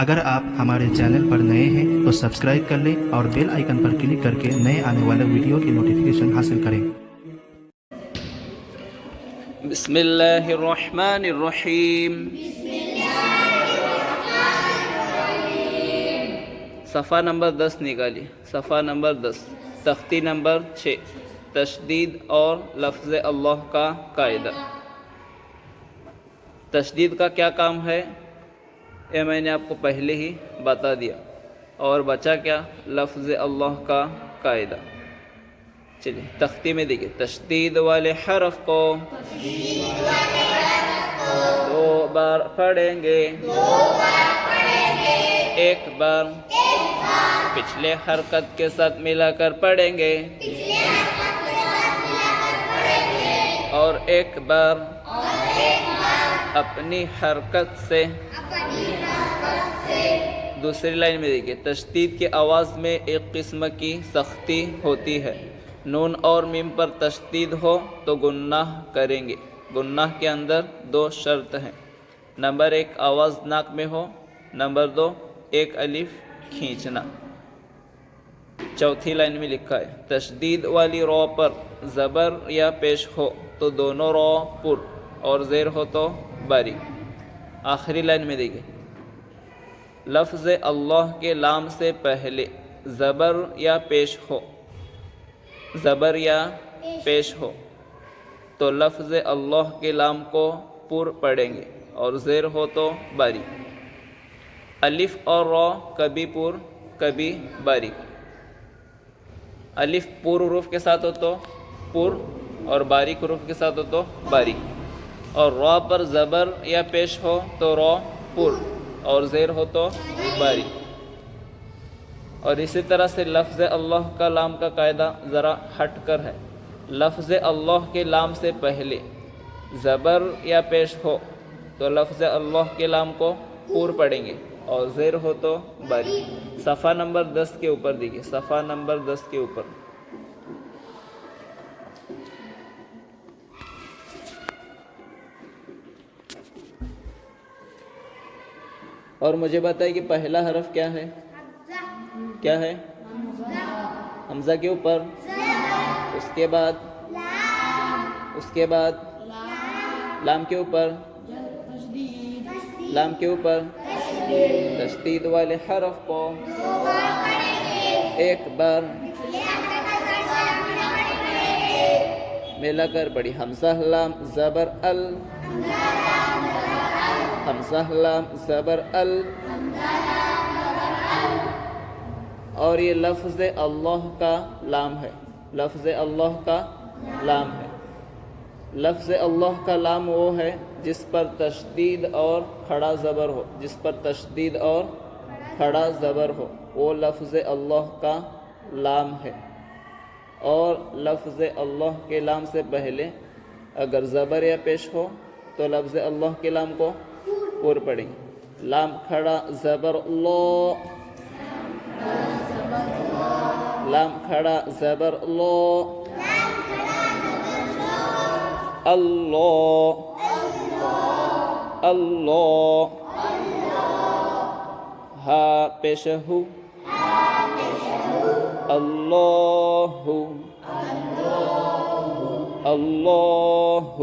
اگر آپ ہمارے چینل پر نئے ہیں تو سبسکرائب کر لیں اور بیل آئیکن پر کلک کر کے نئے آنے والے ویڈیو کی نوٹیفیکیشن حاصل کریں۔ بسم اللہ الرحمن الرحیم۔ صفحہ نمبر 10 نکالیے، صفحہ نمبر 10، تختی نمبر 6، تشدید اور لفظ اللہ کا قاعدہ۔ تشدید کا کیا کام ہے یہ میں نے آپ کو پہلے ہی بتا دیا، اور بچا کیا؟ لفظ اللہ کا قاعدہ۔ چلیے تختی میں دیکھیں، تشدید والے حرف کو 2 بار پڑھیں گے، ایک بار پچھلے حرکت کے ساتھ ملا کر پڑھیں گے، اور ایک بار اپنی حرکت سے۔ دوسری لائن میں دیکھیے، تشدید کی آواز میں ایک قسم کی سختی ہوتی ہے۔ نون اور میم پر تشدید ہو تو گناہ کریں گے۔ گناہ کے اندر 2 شرط ہیں، نمبر 1 آواز ناک میں ہو، نمبر 2 ایک الف کھینچنا۔ چوتھی لائن میں لکھا ہے، تشدید والی رو پر زبر یا پیش ہو تو دونوں رو پر اور زیر ہو تو باریک۔ آخری لائن میں دیکھیں، لفظ اللہ کے لام سے پہلے زبر یا پیش ہو، زبر یا پیش ہو تو لفظ اللہ کے لام کو پر پڑھیں گے اور زیر ہو تو باریک۔ الف اور را کبھی پر کبھی باریک۔ الف پر حروف کے ساتھ ہو تو پر، اور باریک حروف کے ساتھ ہو تو باریک، اور را پر زبر یا پیش ہو تو را پر اور زیر ہو تو باریک۔ اور اسی طرح سے لفظ اللہ کا لام کا قاعدہ ذرا ہٹ کر ہے۔ لفظ اللہ کے لام سے پہلے زبر یا پیش ہو تو لفظ اللہ کے لام کو پر پڑھیں گے اور زیر ہو تو باریک۔ صفحہ نمبر 10 کے اوپر دیکھیے، صفحہ نمبر 10 کے اوپر۔ اور مجھے بتائیے کہ پہلا حرف کیا ہے؟ کیا ہے؟ حمزہ کے اوپر، اس کے بعد لام کے اوپر، لام کے اوپر تشدید والے حرف کو ایک بار ملا کر پڑھی، حمزہ لام زبر ال، حمزہ لام زبر ال، اور یہ لفظ اللہ کا لام ہے، لفظ اللہ کا لام ہے۔ لفظ اللہ کا لام وہ ہے جس پر تشدید اور کھڑا زبر ہو، جس پر تشدید اور کھڑا زبر ہو، وہ لفظ اللہ کا لام ہے۔ اور لفظ اللہ کے لام سے پہلے اگر زبر یا پیش ہو تو لفظ اللہ کے لام کو پر پڑھیں گے۔ لام کھڑا زبر اللہ، لام کھڑا زبر اللہ، اللہ اللہ، ہا پیش ہو، اللہ اللہ۔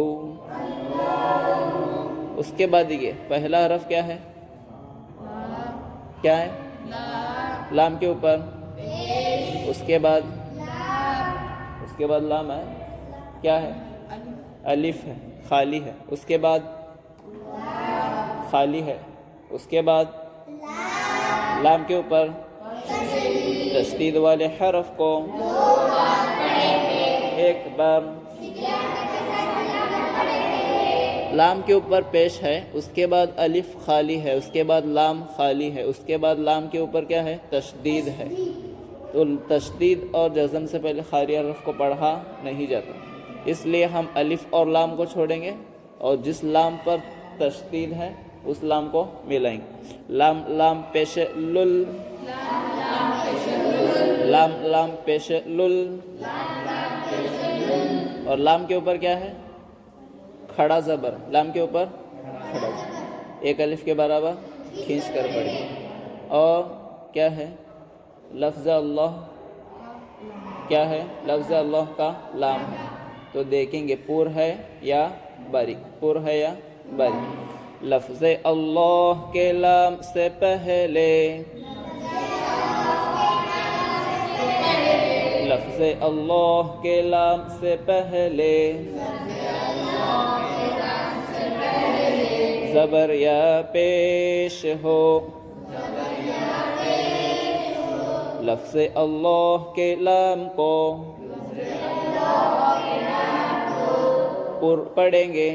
اس کے بعد یہ پہلا حرف کیا ہے؟ کیا ہے؟ لام کے اوپر، اس کے بعد لام ہے، کیا ہے؟ الف ہے، خالی ہے، اس کے بعد خالی ہے، اس کے بعد لام کے اوپر تشدید والے حرف کو ایک بار لام کے اوپر پیش ہے، اس کے بعد الف خالی ہے، اس کے بعد لام خالی ہے، اس کے بعد لام کے اوپر کیا ہے؟ تشدید ہے۔ تو تشدید اور جزم سے پہلے خالی حرف کو پڑھا نہیں جاتا، اس لیے ہم الف اور لام کو چھوڑیں گے اور جس لام پر تشدید ہے اس لام کو ملائیں گے۔ لام لام پیش لل، لام لام پیش لل، اور لام کے اوپر کیا ہے؟ کھڑا زبر، لام کے اوپر کھڑا زبر، ایک الف کے برابر کھینچ کر پڑھیں۔ اور کیا ہے لفظ اللہ کیا ہے لفظ اللہ کا لام ہے. تو دیکھیں گے پور ہے یا باریک, پور ہے یا باریک. لفظ اللہ کے لام سے پہلے لفظ اللہ کے لام سے پہلے زبر یا پیش ہو. لفظ اللہ کے لام کو پر پڑھیں گے.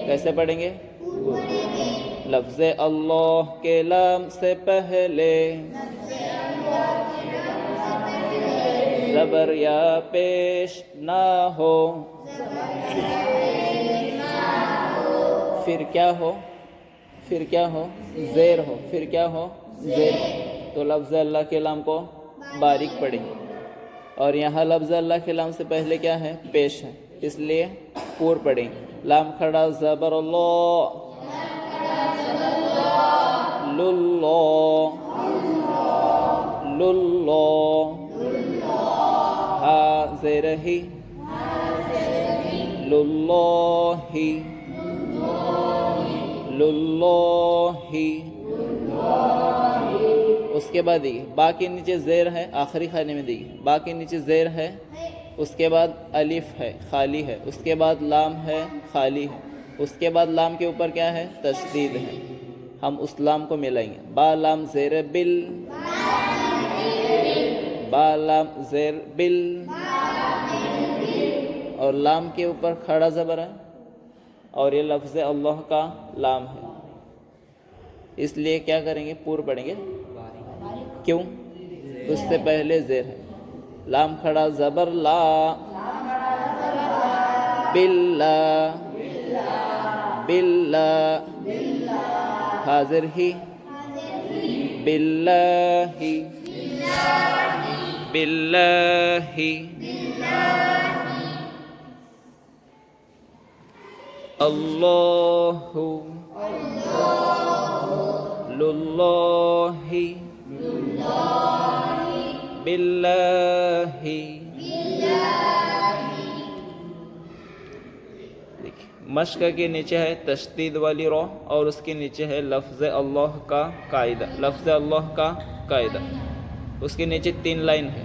کیسے پڑھیں گے؟ لفظ اللہ کے لام سے پہلے زبر یا پیش نہ ہو. پھر کیا ہو؟ پھر کیا ہو؟ زیر ہو. پھر کیا ہو؟ زیر ہو. تو لفظ اللہ کے لام کو باریک پڑھیں گے, اور یہاں لفظ اللہ کے لام سے پہلے کیا ہے؟ پیش ہے, اس لیے پور پڑھیں گے. لام کھڑا زبر اللہ, للہ للہ. ہا زیر ہی, للہ للہ. اس کے بعد دیکھیے با کے نیچے زیر ہے, آخری خانے میں دیکھیے با کے نیچے زیر ہے, اس کے بعد الف ہے خالی ہے, اس کے بعد لام ہے خالی ہے, اس کے بعد لام کے اوپر کیا ہے؟ تشدید ہے. ہم اس لام کو ملائیں گے. با لام زیر بل, با لام زیر بل, اور لام کے اوپر کھڑا زبر ہے, اور یہ لفظ اللہ کا لام ہے, اس لیے کیا کریں گے؟ پور پڑھیں گے. کیوں؟ اس سے پہلے زیر ہے. لام کھڑا زبر لا, باللہ باللہ. حاضر ہی, باللہ باللہ. اللہ للہ باللہ. مشق کے نیچے ہے تشدید والی رو, اور اس کے نیچے ہے لفظ اللہ کا قاعدہ. لفظ اللہ کا قاعدہ, اس کے نیچے 3 لائن ہے.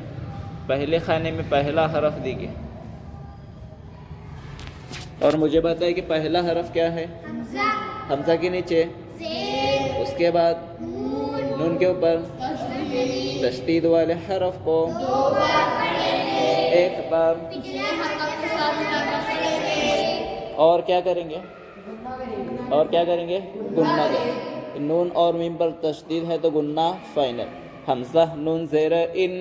پہلے خانے میں پہلا حرف دیکھیے, اور مجھے بتائیں کہ پہلا حرف کیا ہے؟ حمزہ کے نیچے, اس کے بعد نون کے اوپر تشدید والے حرف کو ایک بار, اور کیا کریں گے؟ اور کیا کریں گے؟ گننا کریں. نون اور میم پر تشدید ہے تو گننا فائنل. حمزہ نون زیر ان,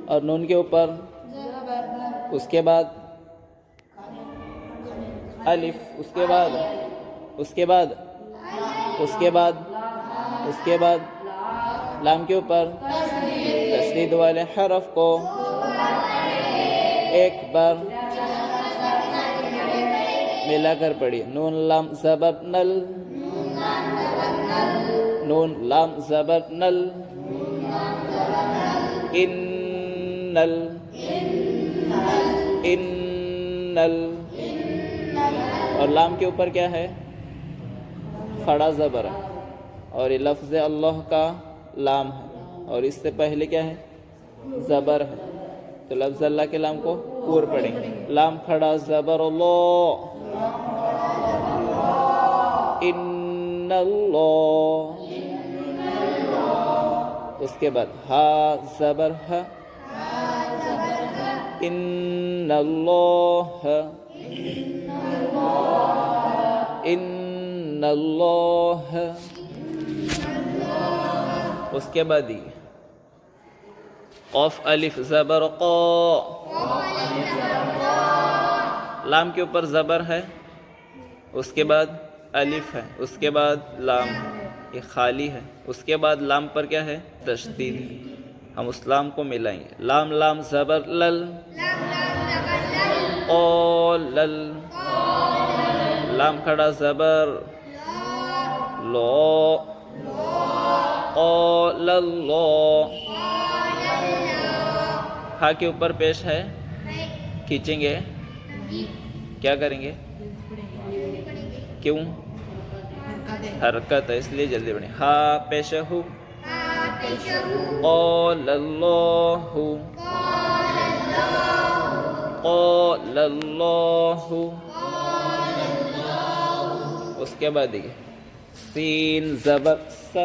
اور نون کے اوپر, اس کے بعد الف, اس کے بعد اس کے بعد اس کے بعد اس کے بعد لام کے اوپر تشدید والے حرف کو ایک بار ملا کر پڑھی. نون لام زبر نل, نون لام زبر نل, انل انل. اور لام کے اوپر کیا ہے؟ کھڑا زبر ہے, اور یہ لفظ اللہ کا لام ہے, اور اس سے پہلے کیا ہے؟ زبر ہے. تو لفظ اللہ کے لام کو پور پڑھیں گے. لام کھڑا زبر اللہ, ان اللہ. اس کے بعد ہا زبر ہے, ان اللہ ان اللہ. اس کے بعد قاف الف زبر قا, لام کے اوپر زبر ہے, اس کے بعد الف ہے, اس کے بعد لام ہے, یہ خالی ہے. اس کے بعد لام پر کیا ہے؟ تشدید ہے. ہم اس لام کو ملائیں گے. لام لام زبر لل, قالل. لام کھڑا زبر, لو قال اللہ. ہاں کے اوپر پیش ہے, کھینچیں گے, کیا کریں گے, کیوں, حرکت ہے اس لیے جلدی پڑھیں. ہا پیش ہو, قال اللہ, قال اللہ. اس کے بعد دیکھیں, سین زبر س,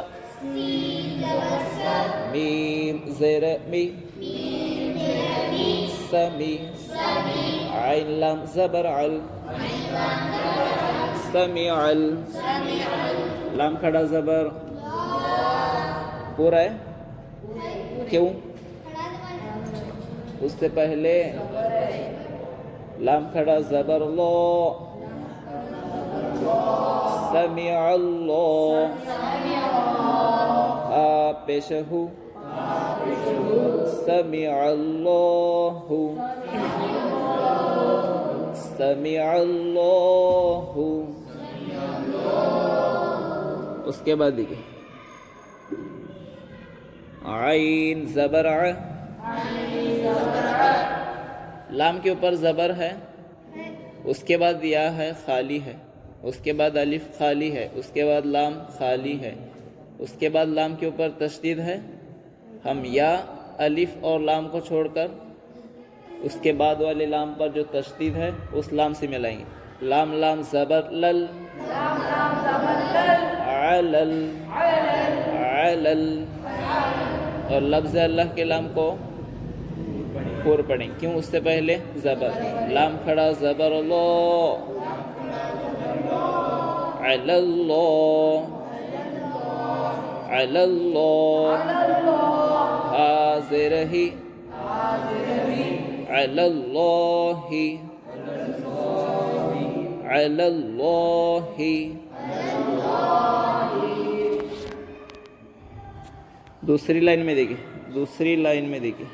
میم زیر می, سمی, عین لام زبر عل, سمیع ال, لام کھڑا زبر پورا ہے, کیوں, اس سے پہلے لام کھڑا زبر لو, سمیع اللہ. ہا پیش ہو, سمیع اللہ, سمیع اللہ. اس کے بعد دیکھیں, عین زبر ع, لام کے اوپر زبر ہے, اس کے بعد یا ہے خالی ہے, اس کے بعد الف خالی ہے, اس کے بعد لام خالی ہے, اس کے بعد لام کے اوپر تشدید ہے. ہم یا الف اور لام کو چھوڑ کر اس کے بعد والے لام پر جو تشدید ہے اس لام سے ملائیں گے. لام لام زبر لل, علل, علل. اور لفظ اللہ کے لام کو پور پڑھیں, کیوں, اس سے پہلے زبر, لام کھڑا زبر لو, علل, علل. ہا زیر ہی, علل, علل. دوسری لائن میں دیکھیں, دوسری لائن میں دیکھیں,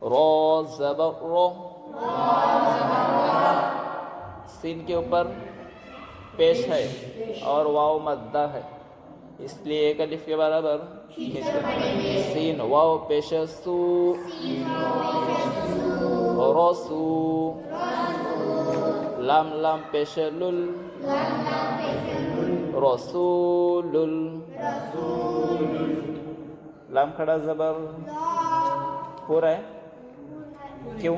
رو زبر رو, سین کے اوپر پیش ہے اور واو مدہ ہے, اس لیے ایک الف کے برابر سین واو پیش سو, رسو. لام لام پیش لل, رسول. لام کھڑا زبر پورا ہے, کیوں,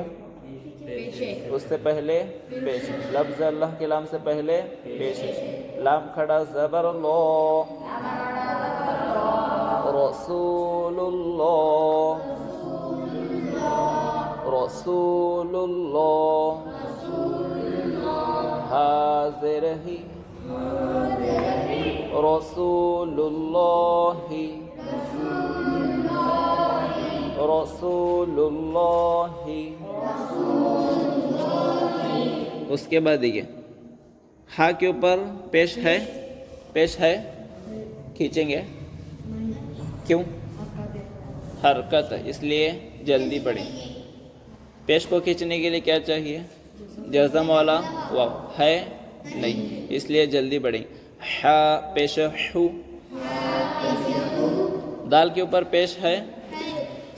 اس سے پہلے پیش, لفظ اللہ کے لام سے پہلے پیش. لام کھڑا زبر لو, رسول اللہ, رسول اللہ. حاضر ہی, رسول اللہ, رسول اللہ. اس کے بعد دیکھیے, ہا کے اوپر پیش ہے, پیش ہے, کھینچیں گے, کیوں, حرکت ہے اس لیے جلدی پڑھیں. پیش کو کھینچنے کے لیے کیا چاہیے, جزم والا واو ہے نہیں, اس لیے جلدی پڑھیں. ہا پیش ہو, دال کے اوپر پیش ہے,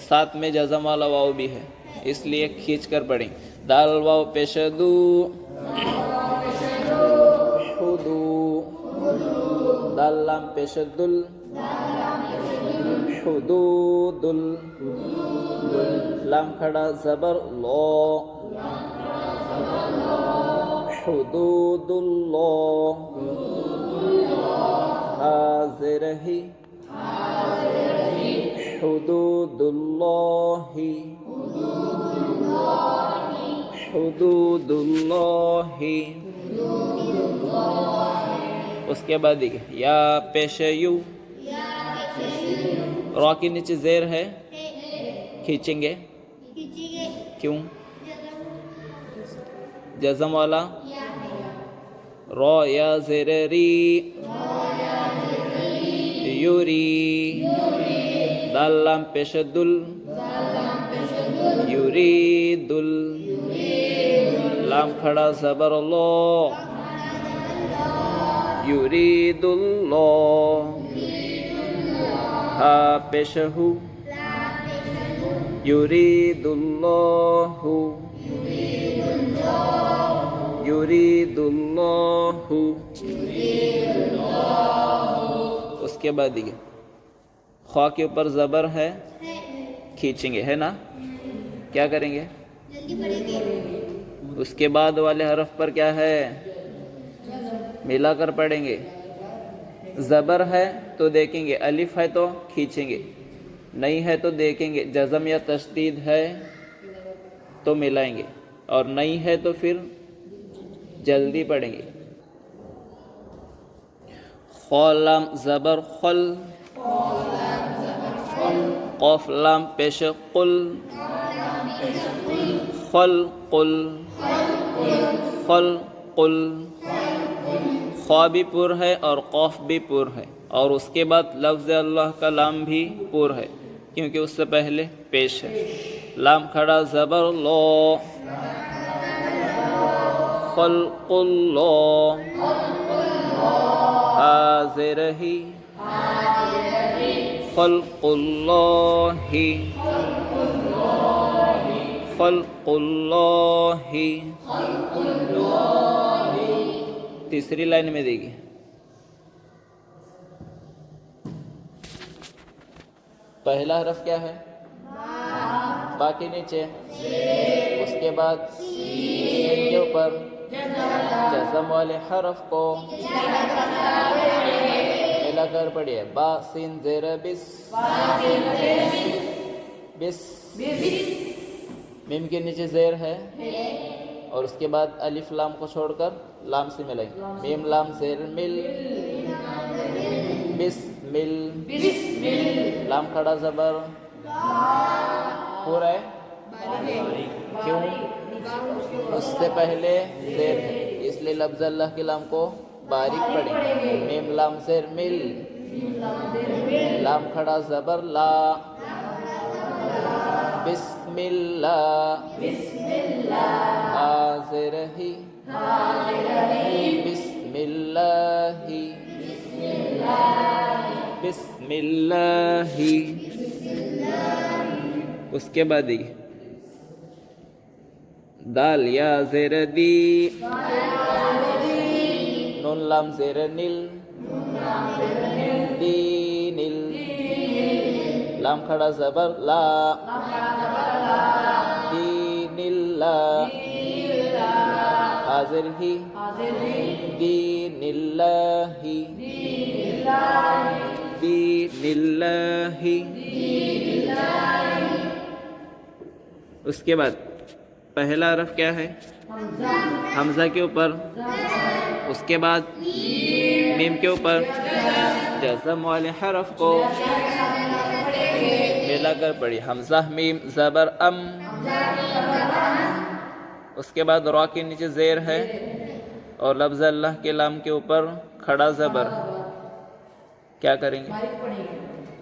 ساتھ میں جزم والا واو بھی ہے, اس لیے کھینچ کر پڑھیں. دال واو پیش دو, حدو. دال لام پیش دل, حدود. لام کھڑا زبر لو, حدود اللہ. حاضر ہی, حدود اللہ, حدود اللہ. اس کے بعد دیکھیں, یا پیش یو, را کے نیچے زیر ہے, کھینچیں گے, کیوں, جزم والا را یا زیر ری, یوری. دال لام پیش دل, یوریدل. لام کھڑا زبر لو یرید اللہ ہا پیش ہو یرید اللہ یرید اللہ اس کے بعد یہ خواہ کے اوپر زبر ہے کھینچیں گے ہے نا کیا کریں گے اس کے بعد والے حرف پر کیا ہے ملا کر پڑھیں گے زبر ہے تو دیکھیں گے الف ہے تو کھینچیں گے نہیں ہے تو دیکھیں گے جزم یا تشدید ہے تو ملائیں گے اور نہیں ہے تو پھر جلدی پڑھیں گے خا لام زبر خل قاف لام پیش قل خل قل خل قل خا بھی پر ہے اور قاف بھی پر ہے اور اس کے بعد لفظ اللہ کا لام بھی پر ہے کیونکہ اس سے پہلے پیش ہے لام کھڑا زبر لو خلق اللہ حاضر ہی خلق اللہ خلق اللہ تیسری لائن میں دیکھیے پہلا حرف کیا ہے باقی نیچے اس کے بعد سین کے اوپر جزم والے حرف کو ملا کر پڑھیے با سین زیر بس بس میم کے نیچے زیر ہے اور اس کے بعد الف لام کو چھوڑ کر لام سے ملائیں گے میم لام زیر مل بس مل لام کھڑا زبر پورا ہے کیوں اس سے پہلے زیر ہے اس لیے لفظ اللہ کے لام کو باریک پڑھیں میم لام زیر مل لام کھڑا زبر لا بسم اللہ حاضر ہی بسم اللہ بسم اللہ اس کے بعد دال یا زیر دی نون لام زیر نل دی نل لام کھڑا زبر لا دین اللہ حاضر ہی دین اللہ دین اللہ اس کے بعد پہلا حرف کیا ہے حمزہ کے اوپر اس کے بعد میم کے اوپر جزم والے حرف کو ملا کر پڑھی حمزہ میم زبر ام اس کے بعد را کے نیچے زیر ہے اور لفظ اللہ کے لام کے اوپر کھڑا زبر کیا کریں گے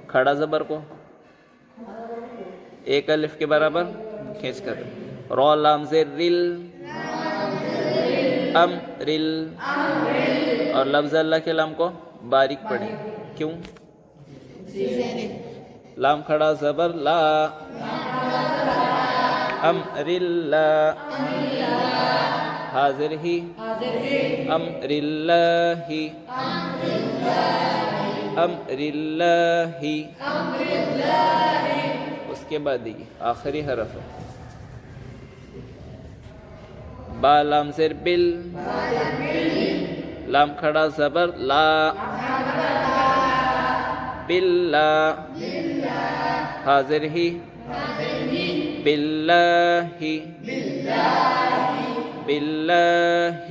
کھڑا زبر کو ایک الف کے برابر کھینچ کر را لام زیر رل ام رل اور لفظ اللہ کے لام کو باریک پڑھیں کیوں لام کھڑا زبر لا امر اللہ حاضر ہی امر اللہ امر اللہ اس کے بعد یہ آخری حرف ہے با لام زیر بل لام کھڑا زبر لا باللہ حاضر ہی باللہ باللہ